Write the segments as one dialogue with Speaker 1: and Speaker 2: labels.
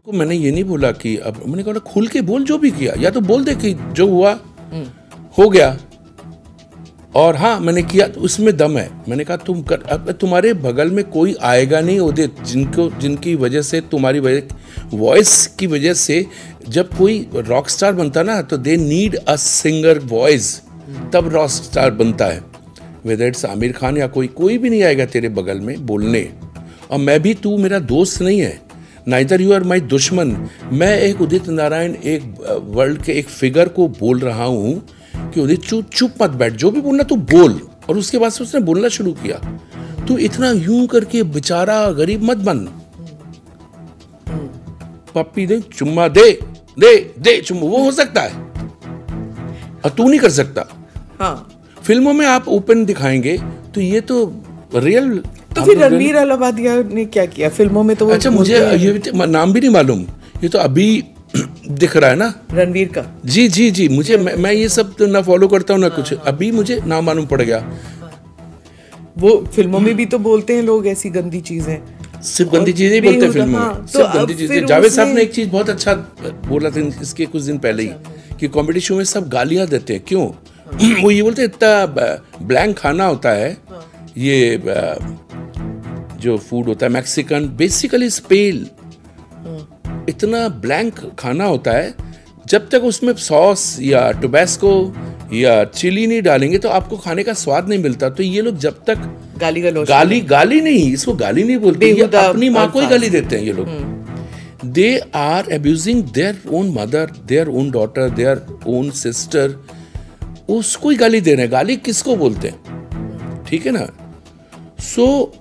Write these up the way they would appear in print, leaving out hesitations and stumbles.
Speaker 1: को मैंने ये नहीं बोला कि अब मैंने कहा खुल के बोल, जो भी किया या तो बोल दे कि जो हुआ हो गया, और हाँ मैंने किया तो उसमें दम है। मैंने कहा तुम कर, अब तुम्हारे बगल में कोई आएगा नहीं उदित जिनकी वजह से, तुम्हारी वजह वॉइस की वजह से जब कोई रॉक स्टार बनता ना तो they need a singer voice, तब रॉक स्टार बनता है। वेदर इट्स आमिर खान या कोई भी नहीं आएगा तेरे बगल में बोलने। और मैं भी, तू मेरा दोस्त नहीं है, नाइदर यू आर माई दुश्मन। मैं एक उदित नारायण, एक वर्ल्ड के एक फिगर को बोल रहा हूँ कि उदित चुप मत बैठ, जो भी बोलना तू बोल। और उसके बाद से उसने बोलना शुरू किया, तू इतना यूं करके बेचारा गरीब मत बन, पप्पी दे, चुम्मा दे चुम्मा, वो हो सकता है और तू नहीं कर सकता।
Speaker 2: हाँ,
Speaker 1: फिल्मों में आप ओपन दिखाएंगे तो ये तो रियल।
Speaker 2: तो फिर रणवीर अलाहाबादिया ने क्या किया फिल्मों में? तो
Speaker 1: अच्छा, मुझे ये नाम भी नहीं मालूम, ये तो अभी दिख रहा है ना
Speaker 2: रणवीर का।
Speaker 1: जी मुझे, मैं ये सब तो ना फॉलो करता हूँ ना कुछ, अभी मुझे नाम मालूम पड़ गया।
Speaker 2: वो फिल्मों में भी तो बोलते हैं लोग ऐसी गंदी चीजें,
Speaker 1: सिर्फ गंदी चीजें ही बोलते हैं फिल्मों में, सिर्फ गंदी चीजें। जावेद साहब ने एक चीज बहुत अच्छा बोला था इसके कुछ दिन पहले ही, कि कॉमेडी शो में सब गालियां देते हैं, क्यों? वो ये बोलते हैं इतना ब्लैंक खाना होता है ये, जो फूड होता है मैक्सिकन, बेसिकली स्पेल, इतना ब्लैंक खाना होता है, जब तक उसमें सॉस या टोबैस्को या चिली नहीं डालेंगे तो आपको खाने का स्वाद नहीं मिलता। तो ये लोग जब तक गाली नहीं, इसको गाली नहीं बोलते, ये अपनी माँ को ही गाली देते हैं ये लोग। They are abusing their own mother, their own daughter, their own sister, उसको ही गाली दे रहे हैं। गाली किसको बोलते हैं? ठीक है ना। सो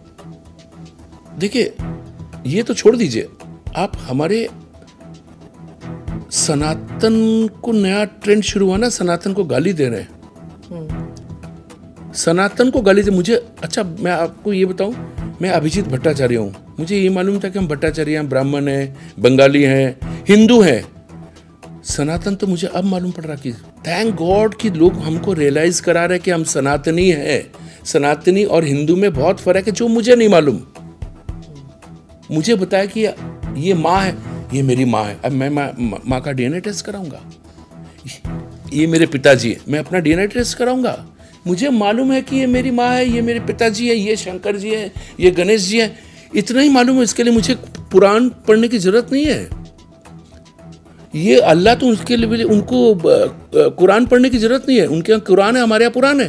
Speaker 1: देखिए, ये तो छोड़ दीजिए, आप हमारे सनातन को नया ट्रेंड शुरू हुआ ना, सनातन को गाली दे रहे हैं, सनातन को गाली दे। मुझे, अच्छा मैं आपको ये बताऊं, मैं अभिजीत भट्टाचार्य हूं, मुझे ये मालूम था कि हम भट्टाचार्य हैं, ब्राह्मण हैं, बंगाली हैं, हिंदू हैं। सनातन तो मुझे अब मालूम पड़ रहा कि थैंक गॉड कि लोग हमको रियलाइज करा रहे कि हम सनातनी हैं। सनातनी और हिंदू में बहुत फर्क है, जो मुझे नहीं मालूम। मुझे बताया कि ये माँ है, ये मेरी माँ है, अब मैं माँ का डीएनए टेस्ट कराऊंगा। ये मेरे पिताजी है, मैं अपना डीएनए टेस्ट कराऊंगा। मुझे मालूम है कि ये मेरी माँ है, ये मेरे पिताजी है, ये शंकर जी है, ये गणेश जी है, इतना ही मालूम है। इसके लिए मुझे पुराण पढ़ने की जरूरत नहीं है। ये अल्लाह तो उसके लिए उनको कुरान पढ़ने की जरूरत नहीं है, उनके यहाँ कुरान है, हमारे यहाँ पुराण है।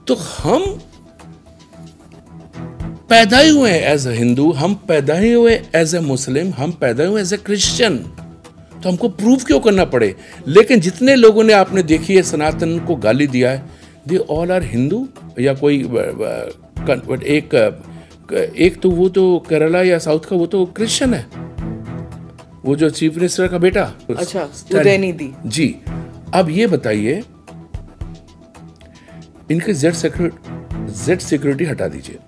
Speaker 1: तो हम पैदा ही हुए एज ए हिंदू, हम पैदा ही हुए एज ए मुस्लिम, हम पैदा हुए एज ए क्रिश्चियन, तो हमको प्रूव क्यों करना पड़े? लेकिन जितने लोगों ने आपने देखी है सनातन को गाली दिया है, दे ऑल आर हिंदू, या कोई एक तो वो तो केरला या साउथ का वो तो क्रिश्चियन है, वो जो चीफ मिनिस्टर का बेटा।
Speaker 2: अच्छा, उदयनिधि
Speaker 1: जी। अब ये बताइए, इनके जेड सिक्योरिटी हटा दीजिए।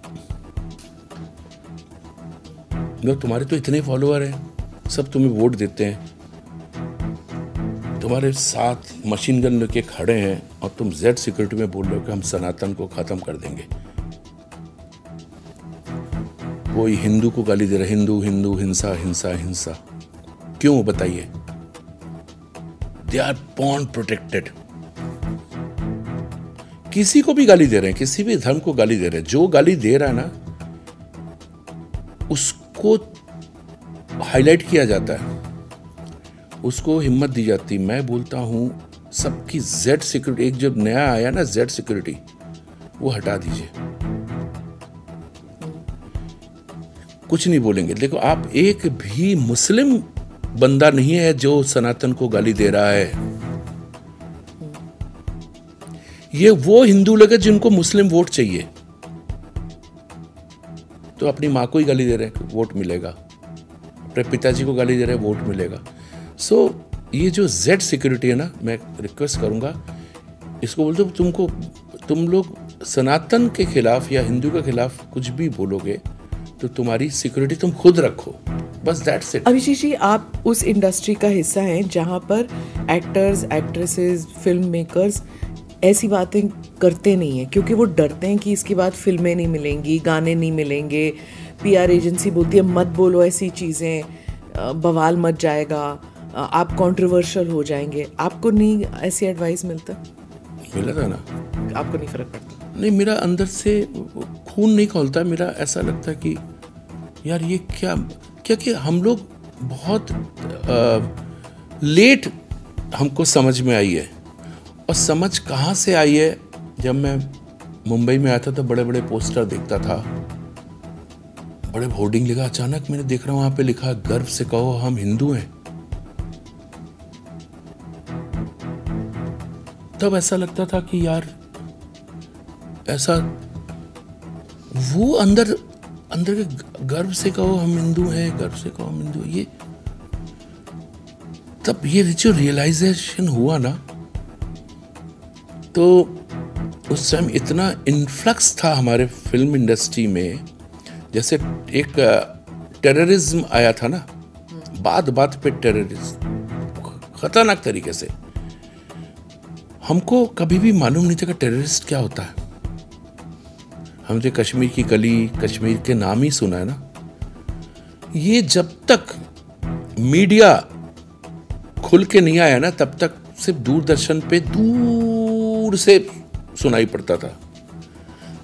Speaker 1: तुम्हारे तो इतने फॉलोअर हैं, सब तुम्हें वोट देते हैं, तुम्हारे साथ मशीन गन लेके खड़े हैं, और तुम जेड सिक्योरिटी में बोल रहे हो कि हम सनातन को खत्म कर देंगे। कोई हिंदू को गाली दे रहा है, हिंदू हिंदू, हिंसा हिंसा हिंसा, क्यों बताइए? They are born protected. किसी को भी गाली दे रहे हैं, किसी भी धर्म को गाली दे रहे हैं, जो गाली दे रहा है ना उसको हाईलाइट किया जाता है, उसको हिम्मत दी जाती। मैं बोलता हूं सबकी जेड सिक्योरिटी, एक जब नया आया ना जेड सिक्योरिटी, वो हटा दीजिए, कुछ नहीं बोलेंगे। देखो, आप एक भी मुस्लिम बंदा नहीं है जो सनातन को गाली दे रहा है। ये वो हिंदू लोग हैं जिनको मुस्लिम वोट चाहिए, तो अपनी माँ को ही गाली दे रहे हैं, वोट मिलेगा, अपने पिताजी को गाली दे रहे हैं, वोट मिलेगा। सो ये जो जेड सिक्योरिटी है ना, मैं रिक्वेस्ट करूंगा, इसको बोलते हो तुम लोग सनातन के खिलाफ या हिंदू के खिलाफ कुछ भी बोलोगे तो तुम्हारी सिक्योरिटी तुम खुद रखो, बस दैट्स इट।
Speaker 2: अभिषेक जी, आप उस इंडस्ट्री का हिस्सा हैं जहां पर एक्टर्स, एक्ट्रेसेस, फिल्म मेकर्स ऐसी बातें करते नहीं हैं, क्योंकि वो डरते हैं कि इसके बाद फिल्में नहीं मिलेंगी, गाने नहीं मिलेंगे, पीआर एजेंसी बोलती है मत बोलो ऐसी चीज़ें, बवाल मच जाएगा, आप कंट्रोवर्शियल हो जाएंगे, आपको नहीं ऐसी एडवाइस मिलता?
Speaker 1: मिला था ना।
Speaker 2: आपको नहीं फर्क पड़ता?
Speaker 1: नहीं, मेरा अंदर से खून नहीं खौलता, मेरा ऐसा लगता कि यार ये क्या कि हम लोग बहुत लेट हमको समझ में आई है। और समझ कहाँ से आई है, जब मैं मुंबई में आया था तो बड़े बड़े पोस्टर देखता था, बड़े होर्डिंग लिखा, अचानक मैंने देख रहा हूँ वहाँ पे लिखा गर्व से कहो हम हिंदू हैं। तब ऐसा लगता था कि यार ऐसा वो अंदर के गर्व से कहो हम हिंदू हैं, गर्व से कहो हम हिंदू, ये तब ये जो रियलाइजेशन हुआ ना, तो उस टाइम इतना इन्फ्लक्स था हमारे फिल्म इंडस्ट्री में, जैसे एक टेररिज्म आया था ना, बात पे टेररिज्म खतरनाक तरीके से। हमको कभी भी मालूम नहीं था कि टेररिस्ट क्या होता है। हमने कश्मीर की कली, कश्मीर के नाम ही सुना है ना। ये जब तक मीडिया खुल के नहीं आया ना, तब तक सिर्फ दूरदर्शन पे दूर से सुनाई पड़ता था।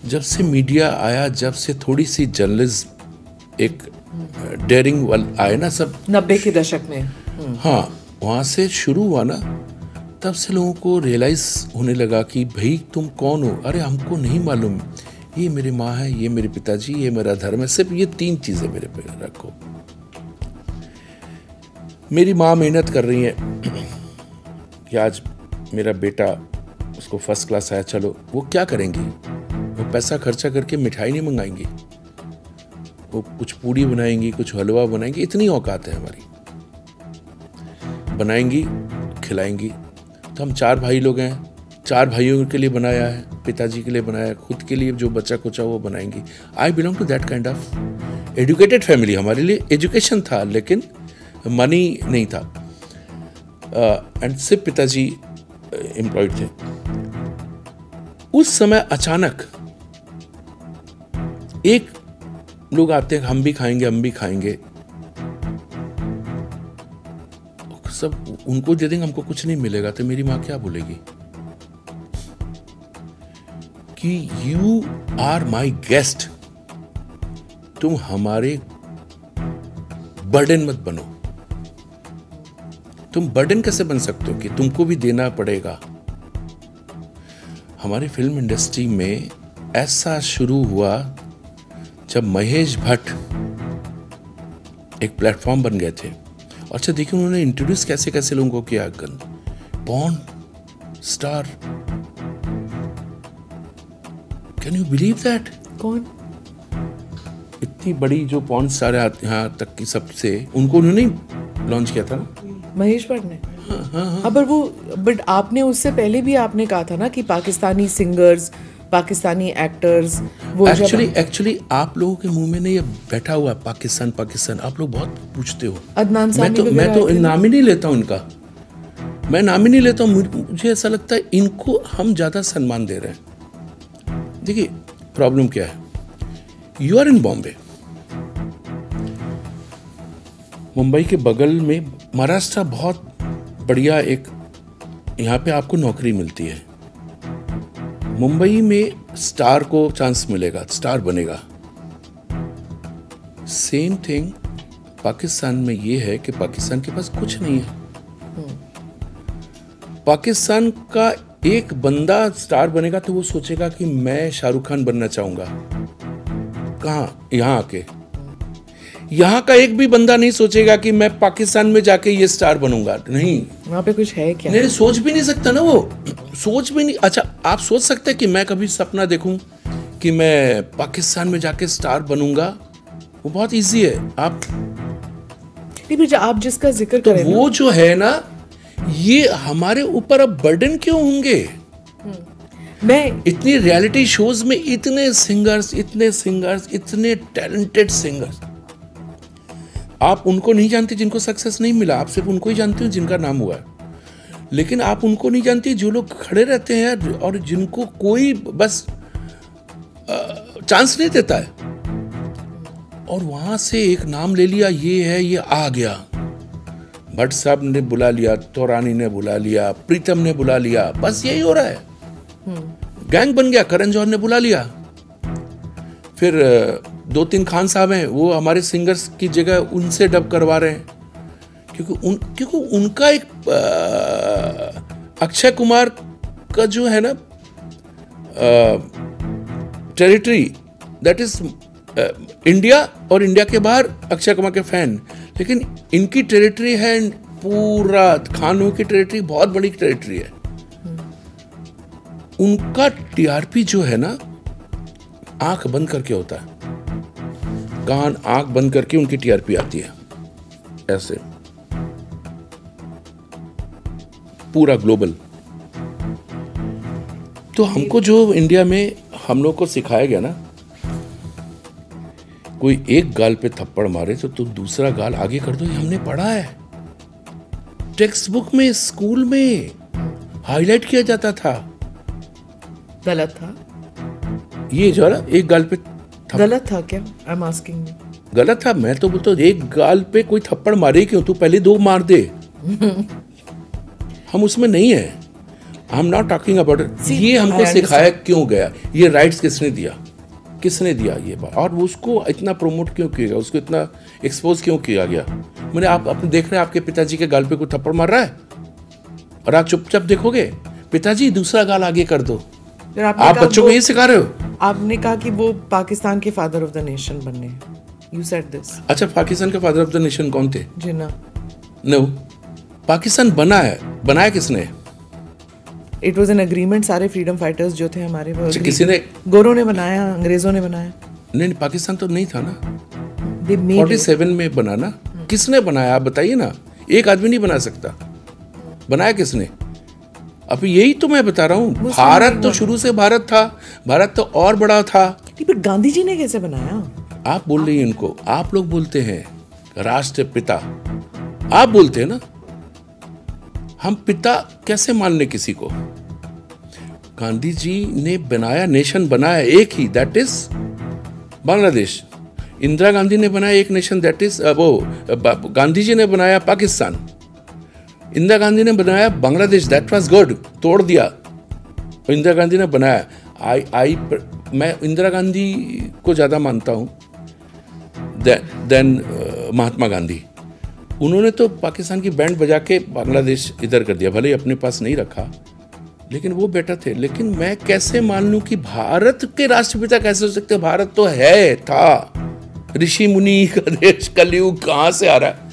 Speaker 1: जब से मीडिया आया, जब से थोड़ी सी जर्नलिज्म एक डेयरिंग वाल आए ना, सब
Speaker 2: 90 के दशक में,
Speaker 1: हाँ, वहां से शुरू हुआ ना, तब से लोगों को रियलाइज होने लगा कि भाई तुम कौन हो। अरे हमको नहीं मालूम, ये मेरी माँ है, ये मेरे पिताजी, ये मेरा धर्म है, सिर्फ ये 3 चीजें मेरे पे रखो। मेरी माँ मेहनत कर रही है कि आज मेरा बेटा, उसको फर्स्ट क्लास आया, चलो वो क्या करेंगी, वो पैसा खर्चा करके मिठाई नहीं मंगाएंगी, वो कुछ पूड़ी बनाएंगी, कुछ हलवा बनाएंगी, इतनी औकात है हमारी, बनाएंगी खिलाएंगी। तो हम 4 भाई लोग हैं, 4 भाइयों के लिए बनाया है, पिताजी के लिए बनाया है, खुद के लिए जो बचा कुचा वो बनाएंगी। I belong to that kind of educated family. हमारे लिए एजुकेशन था लेकिन मनी नहीं था, एंड सिर्फ पिताजी एम्प्लॉयड थे। उस समय अचानक एक लोग आते हैं, हम भी खाएंगे, हम भी खाएंगे, सब उनको दे देंगे, हमको कुछ नहीं मिलेगा। तो मेरी माँ क्या बोलेगी कि यू आर माई गेस्ट, तुम हमारे बर्डन मत बनो। तुम बर्डन कैसे बन सकते हो कि तुमको भी देना पड़ेगा। हमारी फिल्म इंडस्ट्री में ऐसा शुरू हुआ जब महेश भट्ट एक प्लेटफॉर्म बन गए थे। अच्छा देखिए उन्होंने इंट्रोड्यूस कैसे कैसे लोगों को किया, porn star, can you believe that?
Speaker 2: कौन?
Speaker 1: इतनी बड़ी जो पॉर्न स्टार यहाँ तक की सबसे, उनको उन्होंने लॉन्च किया था ना,
Speaker 2: महेश भट्ट ने। हाँ, बट आपने उससे पहले भी आपने कहा था ना कि पाकिस्तानी सिंगर्स, पाकिस्तानी एक्टर्स, वो
Speaker 1: एक्चुअली आप लोगों के मुंह में नहीं ये बैठा हुआ पाकिस्तान पाकिस्तान, आप लोग बहुत पूछते हो।
Speaker 2: अदनान सामी
Speaker 1: मैं तो नाम ही नहीं लेता हूँ इनका, मैं नाम ही नहीं लेता हूँ। मुझे ऐसा लगता है इनको हम ज्यादा सम्मान दे रहे हैं। देखिए प्रॉब्लम क्या है, you are in Bombay, Mumbai के बगल में महाराष्ट्र, बहुत बढ़िया एक यहाँ पे आपको नौकरी मिलती है। मुंबई में स्टार को चांस मिलेगा, स्टार बनेगा। सेम थिंग पाकिस्तान में ये है कि पाकिस्तान के पास कुछ नहीं है। पाकिस्तान का एक बंदा स्टार बनेगा तो वो सोचेगा कि मैं शाहरुख खान बनना चाहूंगा। कहाँ? यहाँ आके यहाँ का एक भी बंदा नहीं सोचेगा कि मैं पाकिस्तान में जाके ये स्टार बनूंगा। नहीं,
Speaker 2: वहां पे कुछ है क्या?
Speaker 1: नहीं, सोच भी नहीं सकता ना, वो सोच भी नहीं। अच्छा आप सोच सकते हैं कि मैं कभी सपना देखूं कि मैं पाकिस्तान में जाके स्टार बनूंगा? वो बहुत इजी है। आप
Speaker 2: जिसका जिक्र करें
Speaker 1: तो वो जो है ना, ये हमारे ऊपर अब बर्डन क्यों होंगे?
Speaker 2: मैं
Speaker 1: इतनी रियलिटी शोज में इतने सिंगर्स, इतने टैलेंटेड सिंगर्स, आप उनको नहीं जानते जिनको सक्सेस नहीं मिला, आप सिर्फ उनको ही जानते हो जिनका नाम हुआ है। लेकिन आप उनको नहीं जानते जो लोग खड़े रहते हैं और जिनको कोई बस चांस नहीं देता है। और वहां से एक नाम ले लिया, ये है, ये आ गया। भट्ट साहब ने बुला लिया, तौरानी ने बुला लिया, प्रीतम ने बुला लिया, बस यही हो रहा है। गैंग बन गया। करण जौहर ने बुला लिया। फिर 2-3 खान साहब हैं, वो हमारे सिंगर्स की जगह उनसे डब करवा रहे हैं, क्योंकि उनका एक अक्षय कुमार का जो है ना टेरिटरी, दैट इज इंडिया, और इंडिया के बाहर अक्षय कुमार के फैन। लेकिन इनकी टेरिटरी है पूरा, खानों की टेरिटरी बहुत बड़ी टेरिटरी है। उनका टीआरपी जो है ना आंख बंद करके होता है, कान आंख बंद करके उनकी टीआरपी आती है, ऐसे पूरा ग्लोबल। तो हमको जो इंडिया में हम लोग को सिखाया गया ना, कोई एक गाल पे थप्पड़ मारे तो तुम दूसरा गाल आगे कर दो, ये हमने पढ़ा है टेक्स्ट बुक में, स्कूल में हाईलाइट किया जाता था।
Speaker 2: गलत था
Speaker 1: ये जो ना एक गाल पे
Speaker 2: गलत था क्या? I am asking.
Speaker 1: गलत था? मैं तो बोलता हूँ एक गाल पे कोई थप्पड़ मारे क्यों, तू पहले 2 मार दे। हम उसमें नहीं है, I am not talking about it. ये हमको सिखाया क्यों गया, ये राइट्स किसने दिया ये बात, और उसको इतना प्रमोट क्यों किया गया, उसको इतना एक्सपोज क्यों किया गया। मैंने आप अपने देख रहे हैं आपके पिताजी के गाल पे कोई थप्पड़ मार रहा है और आप चुपचाप देखोगे, पिताजी दूसरा गाल आगे कर दो। आप बच्चों को ये सिखा रहे हो।
Speaker 2: आपने कहा कि वो पाकिस्तान के फादर ऑफ द नेशन बनने, यू सेड दिस।
Speaker 1: अच्छा, पाकिस्तान के फादर ऑफ द नेशन कौन थे?
Speaker 2: जिन्ना।
Speaker 1: नो, पाकिस्तान बनाया किसने?
Speaker 2: इट वॉज एन एग्रीमेंट, सारे फ्रीडम फाइटर्स जो थे हमारे वो
Speaker 1: किसी ने,
Speaker 2: गोरों ने बनाया, अंग्रेजों ने बनाया।
Speaker 1: नहीं, पाकिस्तान तो नहीं था ना,
Speaker 2: 47
Speaker 1: में बना ना। किसने बनाया आप बताइए ना, एक आदमी नहीं बना सकता, बनाया किसने? अब यही तो मैं बता रहा हूँ, भारत तो शुरू से भारत था, भारत तो और बड़ा था।
Speaker 2: पर गांधी जी ने कैसे बनाया?
Speaker 1: आप बोल रही हैं इनको, आप लोग बोलते हैं राष्ट्रपिता, आप बोलते हैं ना, हम पिता कैसे मान लें किसी को? गांधी जी ने बनाया, नेशन बनाया एक ही, दैट इज बांग्लादेश। इंदिरा गांधी ने बनाया एक nation, that is Gandhi ji ने बनाया पाकिस्तान। इंदिरा गांधी ने बनाया बांग्लादेश, दैट वाज गुड, तोड़ दिया। इंदिरा गांधी ने बनाया। मैं इंदिरा गांधी को ज्यादा मानता हूं देन महात्मा गांधी। उन्होंने तो पाकिस्तान की बैंड बजा के बांग्लादेश इधर कर दिया, भले ही अपने पास नहीं रखा, लेकिन वो बेटर थे। लेकिन मैं कैसे मान लूं कि भारत के राष्ट्रपिता कैसे हो सकते? भारत तो है, था, ऋषि मुनि का देश, कलयुग कहां से आ रहा है,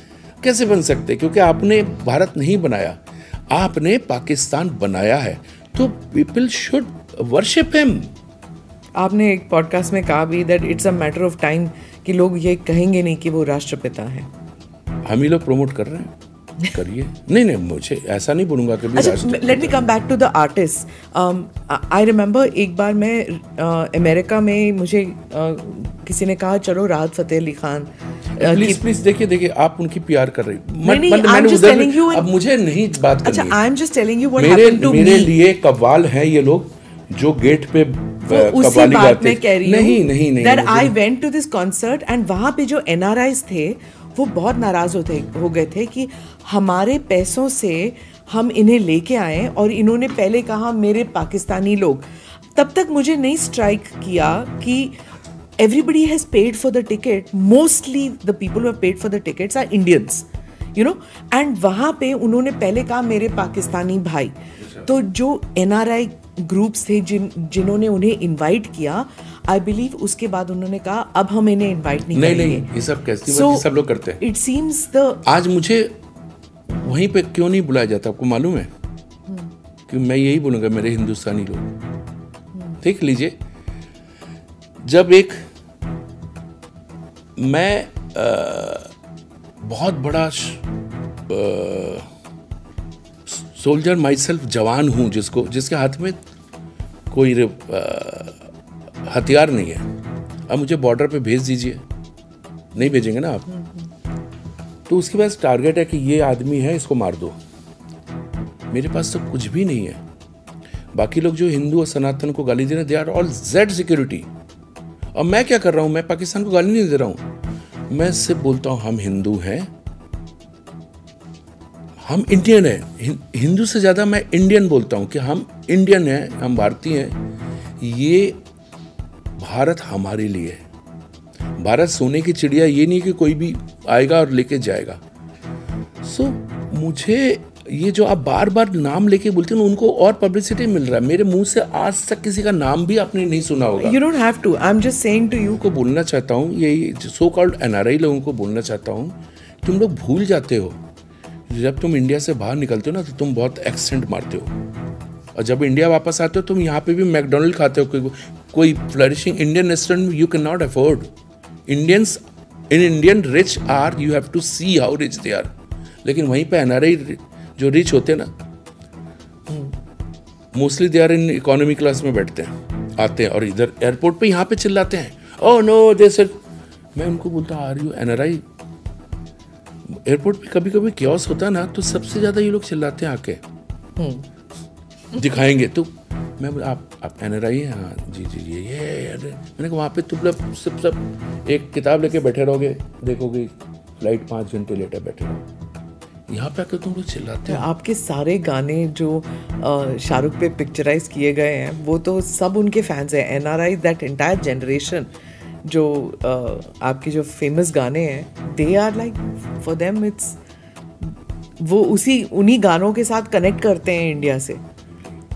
Speaker 1: कैसे बन सकते? क्योंकि आपने भारत नहीं बनाया, आपने पाकिस्तान बनाया है, तो पीपल शुड वर्शिप हिम।
Speaker 2: आपने एक पॉडकास्ट में कहा भी that it's a matter of time कि लोग ये कहेंगे नहीं कि वो राष्ट्रपिता है।
Speaker 1: हम ही लोग प्रमोट कर रहे हैं, करिए। नहीं, मुझे ऐसा नहीं बोलूंगा कभी।
Speaker 2: अच्छा, let me come back to the artist. I remember एक बार मैं अमेरिका में, मुझे किसी ने कहा चलो राहत फतेह अली खान।
Speaker 1: प्लीज देखिए आप उनकी प्यार कर रही। अब मुझे नहीं बात करनी।
Speaker 2: अच्छा, I am just telling you what happened to me.
Speaker 1: मेरे लिए कव्वाल हैं ये लोग जो गेट पे कव्वाली गाते।
Speaker 2: मैं कह रही हूँ
Speaker 1: नहीं
Speaker 2: that I went to this concert and वहां पे जो एनआरआईज थे वो बहुत नाराज हो गए थे कि हमारे पैसों से हम इन्हें लेके आए और इन्होंने पहले कहा मेरे पाकिस्तानी लोग। तब तक मुझे नहीं स्ट्राइक किया कि everybody has paid for the ticket, mostly the people who have paid for the tickets are Indians, you know, and वहाँ पे उन्होंने पहले कहा मेरे पाकिस्तानी भाई। तो जो NRI ग्रुप्स थे जिन्होंने उन्हें इनवाइट किया, आई बिलीव उसके बाद उन्होंने कहा अब हम इन्हें इनवाइट नहीं करेंगे।
Speaker 1: नहीं, ये सब कैसी सब लोग करते हैं।
Speaker 2: इट सीम्स द आज
Speaker 1: मुझे वहीं पे क्यों नहीं बुलाया जाता आपको मालूम है? कि मैं यही बोलूँगा मेरे हिंदुस्तानी लोग देख लीजिए, जब मैं बहुत बड़ा सोल्जर माई सेल्फ जवान हूं जिसके हाथ में कोई हथियार नहीं है, अब मुझे बॉर्डर पे भेज दीजिए, नहीं भेजेंगे ना आप, तो उसके पास टारगेट है कि ये आदमी है इसको मार दो। मेरे पास तो कुछ भी नहीं है। बाकी लोग जो हिंदू और सनातन को गाली दे रहे हैं, they are all Z security. और मैं क्या कर रहा हूं? मैं पाकिस्तान को गाली नहीं दे रहा हूं, मैं सिर्फ बोलता हूँ हम हिंदू हैं, हम इंडियन हैं। हिंदू से ज़्यादा मैं इंडियन बोलता हूँ कि हम इंडियन हैं, हम भारतीय हैं। ये भारत हमारे लिए है। भारत सोने की चिड़िया ये नहीं कि कोई भी आएगा और लेके जाएगा। सो मुझे ये जो आप बार बार नाम लेके बोलते हैं उनको और पब्लिसिटी मिल रहा है। मेरे मुंह से आज तक किसी का नाम भी आपने नहीं सुना होगा।
Speaker 2: You don't have to. I'm just saying to you.
Speaker 1: को बोलना चाहता हूँ, ये सो कॉल्ड एनआरआई लोगों को बोलना चाहता हूँ, तुम लोग भूल जाते हो जब तुम इंडिया से बाहर निकलते हो ना, तो तुम बहुत एक्सेंट मारते हो, और जब इंडिया वापस आते हो तुम यहाँ पे भी मैकडोनल्ड खाते हो। कोई flourishing Indian restaurant you can not afford. Indians in Indian rich are, you have to see how rich they are. लेकिन वहीं पे एनआरआई जो रिच होते हैं ना, mostly they are in economy class में बैठते हैं, आते हैं और इधर एयरपोर्ट पे यहाँ पे चिल्लाते हैं, ओह नो दे सेड। मैं उनको बोलता आर यू एनआरआई? एयरपोर्ट पे कभी कभी क्योस होता है ना, तो सबसे ज्यादा ये लोग चिल्लाते हैं आके, दिखाएंगे तो मैं बोला आप एनआरआई हैं? हाँ जी जी ये मैंने कहा वहाँ पे तुम लोग सब एक किताब लेके बैठे रहोगे, देखोगे फ्लाइट 5 घंटे लेटर बैठे रहो, यहाँ पे आके तुम लोग चिल्लाते हो।
Speaker 2: आपके सारे गाने जो शाहरुख पे पिक्चराइज किए गए हैं वो तो सब उनके फैंस हैं। एनआरआई, दैट एंटायर जनरेशन जो आपके जो फेमस गाने हैं, they are like for them it's, वो उन्हीं गानों के साथ कनेक्ट करते हैं इंडिया से।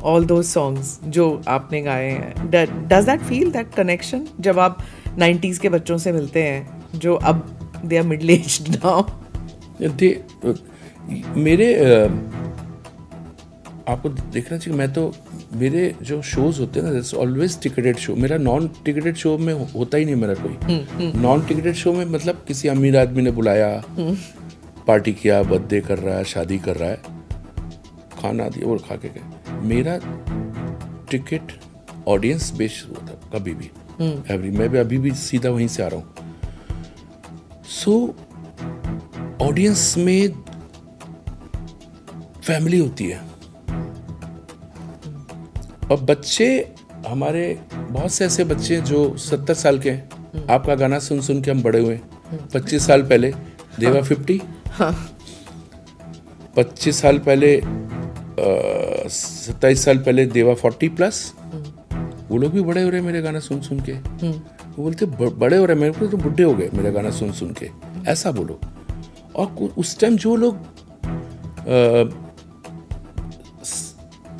Speaker 2: ऑल दोज सॉन्ग्स जो आपने गाए हैं, does that feel that connection जब आप 90s के बच्चों से मिलते हैं जो अब they are middle aged now?
Speaker 1: मेरे आपको देखना चाहिए, मैं तो मेरे जो शोज होते हैं ना, दैट्स ऑलवेज टिकटेड शो। मेरा नॉन टिकटेड शो में होता ही नहीं मेरा कोई। नॉन टिकटेड शो में मतलब किसी अमीर आदमी ने बुलाया, पार्टी किया, बर्थडे कर रहा है, शादी कर रहा है, खाना दिया और खा के गए। मेरा टिकट ऑडियंस बेस्ड होता कभी भी, मैं भी अभी भी सीधा वहीं से आ रहा हूँ। सो ऑडियंस में फैमिली होती है, और बच्चे हमारे बहुत से ऐसे बच्चे हैं जो 70 साल के हैं, आपका गाना सुन सुन के हम बड़े हुए। 25 साल पहले देवा 50, 25 साल पहले 27 साल पहले देवा 40+। वो लोग भी बड़े हो रहे मेरे गाना सुन सुन के। वो बोलते बड़े हो रहे, मेरे को तो बुढ़े हो गए मेरा गाना सुन सुन के, ऐसा बोलो। और उस टाइम जो लोग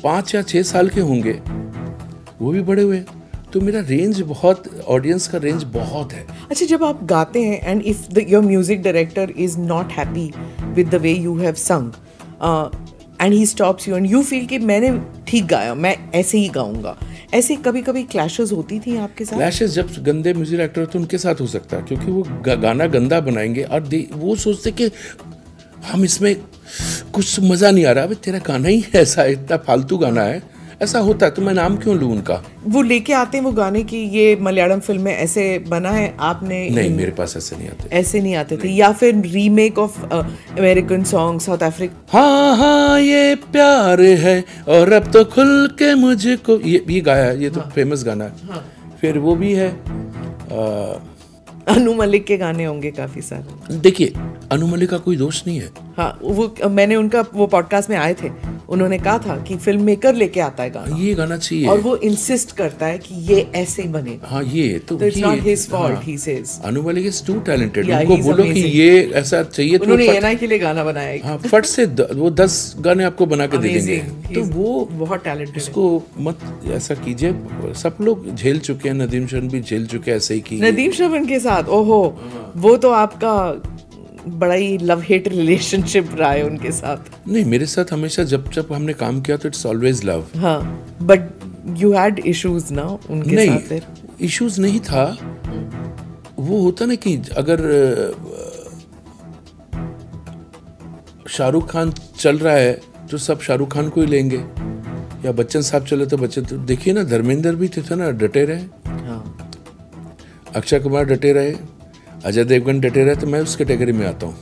Speaker 1: 5 या 6 साल के होंगे वो भी बड़े हुए। तो मेरा रेंज बहुत, ऑडियंस का रेंज बहुत है।
Speaker 2: अच्छा, जब आप गाते हैं and if your music director is not happy with the way you have संग and he stops you and you feel कि मैंने ठीक गाया, मैं ऐसे ही गाऊंगा, ऐसे कभी कभी क्लैशेस होती थी आपके साथ?
Speaker 1: क्लैशेस जब गंदे म्यूजिक डायरेक्टर होते हैं उनके साथ हो सकता है, क्योंकि वो गाना गंदा बनाएंगे और वो सोचते कि हम इसमें कुछ मज़ा नहीं आ रहा। अबे तेरा गाना ही ऐसा है, इतना फालतू गाना है, ऐसा होता है, तो मैं नाम क्यों लूँ उनका?
Speaker 2: वो लेके आते हैं वो गाने की, ये मलयालम फिल्म में ऐसे बना है, आपने?
Speaker 1: नहीं, मेरे पास ऐसे नहीं आते।
Speaker 2: ऐसे नहीं आते थे? या फिर remake of American song, south Africa?
Speaker 1: हाँ हाँ ये प्यार है और अब तो खुल के मुझको, ये गाया, ये तो फेमस गाना है। हाँ। फिर वो भी है
Speaker 2: अनु मलिक के गाने होंगे काफी सारे।
Speaker 1: देखिए, अनु मलिक का कोई दोष नहीं है।
Speaker 2: हाँ, वो मैंने उनका वो पॉडकास्ट में आए थे, उन्होंने कहा था कि फिल्म मेकर लेके आता है गाना,
Speaker 1: ये गाना चाहिए,
Speaker 2: और वो इंसिस्ट करता है कि ये ऐसे ही बनेगा।
Speaker 1: हाँ, ये तो
Speaker 2: it's not his fault, he says.
Speaker 1: Anu Malik is too talented, उनको बोलो कि ये ऐसा चाहिए, तो
Speaker 2: उन्होंने एनआई के लिए गाना बनाया।
Speaker 1: हाँ, फट से वो 10 गाने आपको बना के दे देंगे, तो वो
Speaker 2: बहुत टैलेंटेड।
Speaker 1: उसको मत ऐसा कीजिए। सब लोग झेल चुके हैं, नदीम श्रवण भी झेल चुके हैं ऐसे ही की।
Speaker 2: नदीम श्रवण के साथ, ओहो, वो तो आपका बड़ा ही लव हेट रिलेशनशिप रहा है उनके साथ।
Speaker 1: नहीं, मेरे साथ हमेशा जब हमने काम किया तो इट्स ऑलवेज लव।
Speaker 2: हाँ, बट यू हैड इश्यूज ना उनके साथ? फिर
Speaker 1: इश्यूज नहीं था, वो होता ना कि अगर शाहरुख खान चल रहा है तो सब शाहरुख खान को ही लेंगे, या बच्चन साहब चले तो बच्चन। तो देखिए ना, धर्मेंद्र भी थे ना, डटे रहे।
Speaker 2: हाँ।
Speaker 1: अक्षय कुमार डटे रहे, अजय देवगन डटे रहे, तो मैं उस कैटेगरी में आता हूँ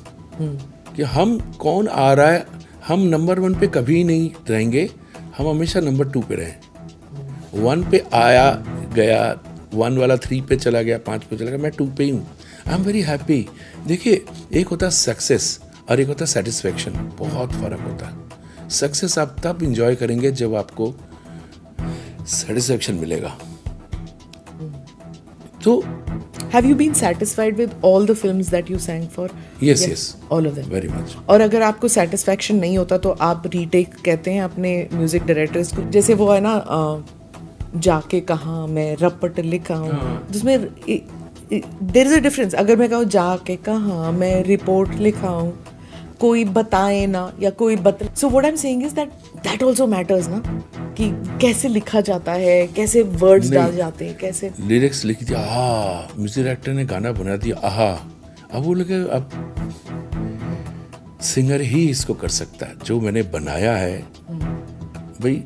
Speaker 1: कि हम कौन आ रहा है, हम नंबर 1 पे कभी नहीं रहेंगे, हम हमेशा नंबर 2 पे रहे। 1 पे आया गया 1 वाला 3 पे चला गया, 5 पे चला गया, मैं 2 पे ही हूँ। I am very happy. देखिए, एक होता है सक्सेस और एक होता है सेटिस्फेक्शन, बहुत फ़र्क होता है। सक्सेस आप तब इंजॉय करेंगे जब आपको सेटिस्फेक्शन मिलेगा। तो
Speaker 2: Have you been satisfied with all the films that you sang for?
Speaker 1: yes,
Speaker 2: all of them.
Speaker 1: very much.
Speaker 2: और अगर आपको सेटिस्फैक्शन नहीं होता तो आप रीटेक कहते हैं अपने म्यूजिक डायरेक्टर्स को, जैसे वो है ना जाके कहाँ मैं रपट लिखा हूँ, जिसमें देयर इज अ डिफरेंस। अगर मैं कहूँ जाके कहाँ मैं रिपोर्ट लिखा हूँ, कोई बताए ना या कोई बता, so what I am saying is that also matters ना, कि कैसे लिखा जाता है, कैसे वर्ड्स डाल जाते हैं, कैसे
Speaker 1: लिरिक्स लिख दिया, आहा, म्यूजिक डायरेक्टर ने गाना बना दिया, आहा। अब वो लगे अब सिंगर ही इसको कर सकता है, जो मैंने बनाया है। भाई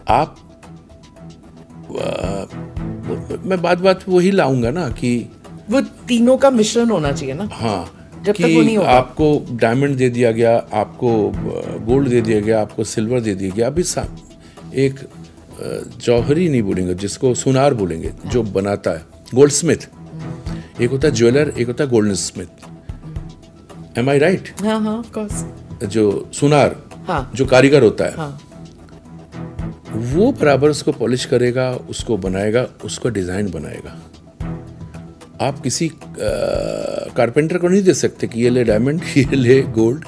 Speaker 1: आप मैं बात वही लाऊंगा ना कि
Speaker 2: वो तीनों का मिश्रण होना चाहिए ना।
Speaker 1: हाँ,
Speaker 2: जब
Speaker 1: कि
Speaker 2: तक वो नहीं होगा,
Speaker 1: आपको डायमंड दे दिया गया, आपको गोल्ड दे दिया गया, आपको सिल्वर दे दिया गया। अभी एक जौहरी नहीं बोलेंगे, जिसको सुनार बोलेंगे, जो बनाता है, गोल्ड स्मिथ। एक होता है ज्वेलर, एक होता है गोल्डन स्मिथ। एम आई राइट?
Speaker 2: हाँ हाँ, ऑफ कोर्स।
Speaker 1: जो सुनार,
Speaker 2: हाँ,
Speaker 1: जो कारीगर होता है,
Speaker 2: हाँ,
Speaker 1: वो बराबर उसको पॉलिश करेगा, उसको बनाएगा, उसको डिजाइन बनाएगा। आप किसी कारपेंटर को नहीं दे सकते कि ये ले डायमंड, ये ले गोल्ड।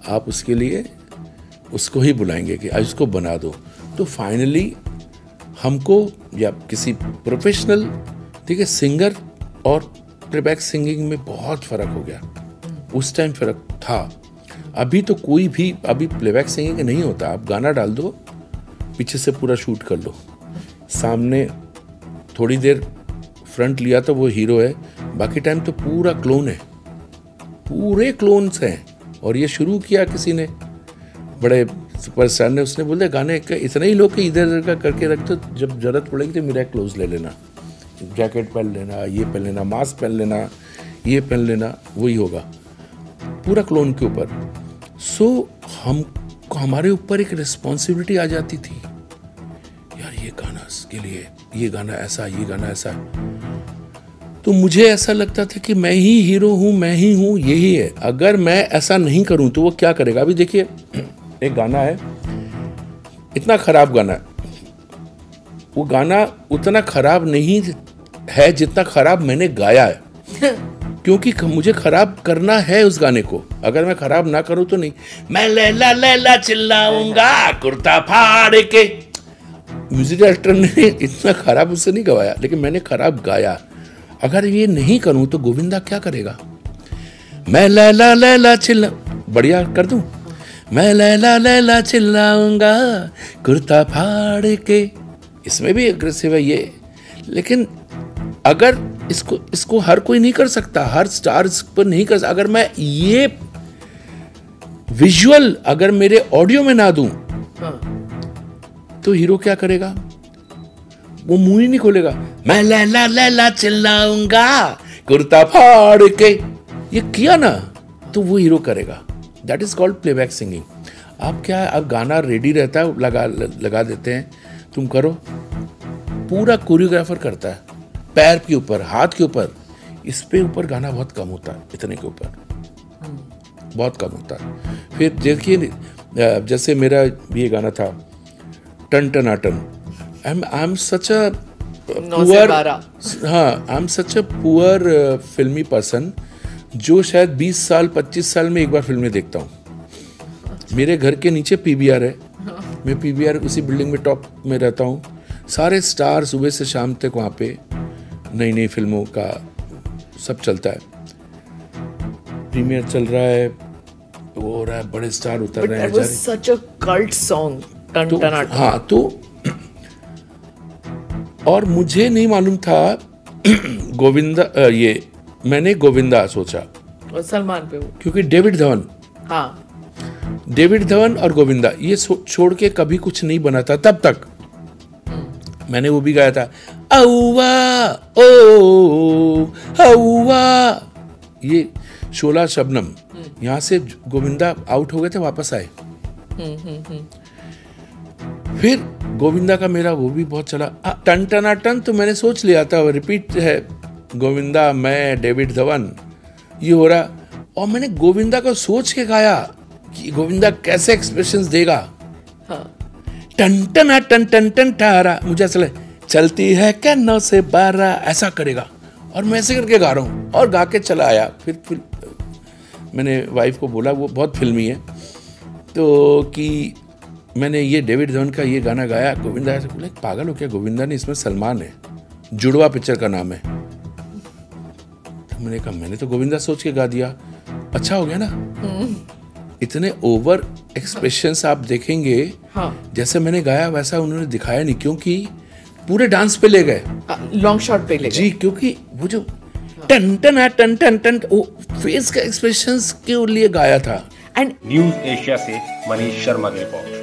Speaker 1: आप उसके लिए उसको ही बुलाएंगे कि आज उसको बना दो। तो फाइनली हमको या किसी प्रोफेशनल, ठीक है, सिंगर और प्लेबैक सिंगिंग में बहुत फ़र्क हो गया। उस टाइम फ़र्क था, अभी तो कोई भी अभी प्लेबैक सिंगिंग नहीं होता। आप गाना डाल दो, पीछे से पूरा शूट कर लो, सामने थोड़ी देर फ्रंट लिया तो वो हीरो है, बाकी टाइम तो पूरा क्लोन है, पूरे क्लोन्स हैं। और ये शुरू किया किसी ने, बड़े सुपरस्टार ने, उसने बोले गाने इतने ही लोग कि इधर उधर का करके रख दो, जब जरूरत पड़ेगी तो मेरा क्लोज ले लेना, जैकेट पहन लेना, ये पहन लेना, मास्क पहन लेना, ये पहन लेना, वही होगा, पूरा क्लोन के ऊपर। सो हमारे ऊपर एक रिस्पॉन्सिबिलिटी आ जाती थी, यार ये गाना के लिए, ये गाना ऐसा, ये गाना ऐसा। तो मुझे ऐसा लगता था कि मैं ही हीरो हूँ, मैं ही हूँ, यही है। अगर मैं ऐसा नहीं करूँ तो वो क्या करेगा? अभी देखिए, एक गाना है, इतना खराब गाना है, वो गाना उतना खराब नहीं है जितना खराब मैंने गाया है। क्योंकि मुझे खराब करना है उस गाने को, अगर मैं खराब ना करूं तो नहीं। मैं लैला लैला चिल्लाऊंगा कुर्ता फाड़ के, म्यूजिक डायरेक्टर ने इतना खराब उससे नहीं गवाया, लेकिन मैंने खराब गाया। अगर ये नहीं करूं तो गोविंदा क्या करेगा? मैं लैला लैला चिल्ला, बढ़िया कर दूं, मैं लैला लैला चिल्लाऊंगा कुर्ता फाड़ के, इसमें भी एग्रेसिव है ये। लेकिन अगर इसको हर कोई नहीं कर सकता, हर स्टार पर नहीं कर सकता। अगर मैं ये विजुअल अगर मेरे ऑडियो में ना दूं, तो हीरो क्या करेगा? वो मुंह ही नहीं खोलेगा। मैं लैला लैला चिल्लाऊंगा कुर्ता फाड़ के, ये किया ना तो वो हीरो करेगा। That is called playback singing. आप क्या, अब गाना रेडी रहता है, लगा देते हैं, तुम करो, पूरा कोरियोग्राफर करता है, पैर के ऊपर, हाथ के ऊपर, इस पे ऊपर गाना बहुत कम होता है, इतने के ऊपर बहुत कम होता है। फिर देखिए, जैसे मेरा ये गाना था ton Tanatan, I am such a poor, हाँ, I am such a poor फिल्मी पर्सन, जो शायद 20 साल 25 साल में एक बार फिल्में देखता हूँ। मेरे घर के नीचे पीवीआर है, मैं पीवीआर उसी बिल्डिंग में टॉप में रहता हूँ। सारे स्टार सुबह से शाम तक वहाँ पे नई नई फिल्मों का सब चलता है, प्रीमियर चल रहा है, वो हो रहा है, बड़े स्टार उतर रहे हैं।
Speaker 2: सच अ कल्ट सॉन्ग टन टनाटन।
Speaker 1: हाँ, तो और मुझे नहीं मालूम था गोविंदा, ये मैंने गोविंदा सोचा,
Speaker 2: और सलमान पे वो,
Speaker 1: क्योंकि डेविड धवन,
Speaker 2: हाँ,
Speaker 1: डेविड धवन और गोविंदा ये छोड़ के कभी कुछ नहीं बना था तब तक। मैंने वो भी गाया था, औवा ओ औवा, ये शोला शबनम। यहाँ से गोविंदा आउट हो गए थे, वापस आए। फिर गोविंदा का मेरा वो भी बहुत चला। टन टना टन तो मैंने सोच लिया था, रिपीट है गोविंदा, मैं डेविड धवन, ये हो रहा। और मैंने गोविंदा को सोच के गाया कि गोविंदा कैसे एक्सप्रेशंस देगा।
Speaker 2: हाँ।
Speaker 1: टन टना टन टन टन टारा, मुझे ऐसा लगा चलती है क्या 9 से 12, ऐसा करेगा। और मैं ऐसे करके गा रहा हूँ और गा के चला आया। फिर मैंने वाइफ को बोला, वो बहुत फिल्मी है, तो कि मैंने ये डेविड धवन का ये गाना गाया। गोविंदा ऐसे बोले पागल हो क्या, गोविंदा नहीं, इसमें सलमान है, जुड़वा पिक्चर का नाम है। तो मैंने कहा मैंने तो गोविंदा सोच के गा दिया, अच्छा हो गया ना। इतने ओवर एक्सप्रेशंस आप देखेंगे। हाँ। जैसे मैंने गाया वैसा उन्होंने दिखाया नहीं, क्योंकि पूरे डांस पे ले गए,
Speaker 2: लॉन्ग शॉट पे ले गए
Speaker 1: जी, क्योंकि वो जो टन टन टन टन टन वो फेस का एक्सप्रेशंस के लिए गाया था।
Speaker 2: एंड
Speaker 3: न्यूज़ एशिया से मनीष शर्मा की रिपोर्ट।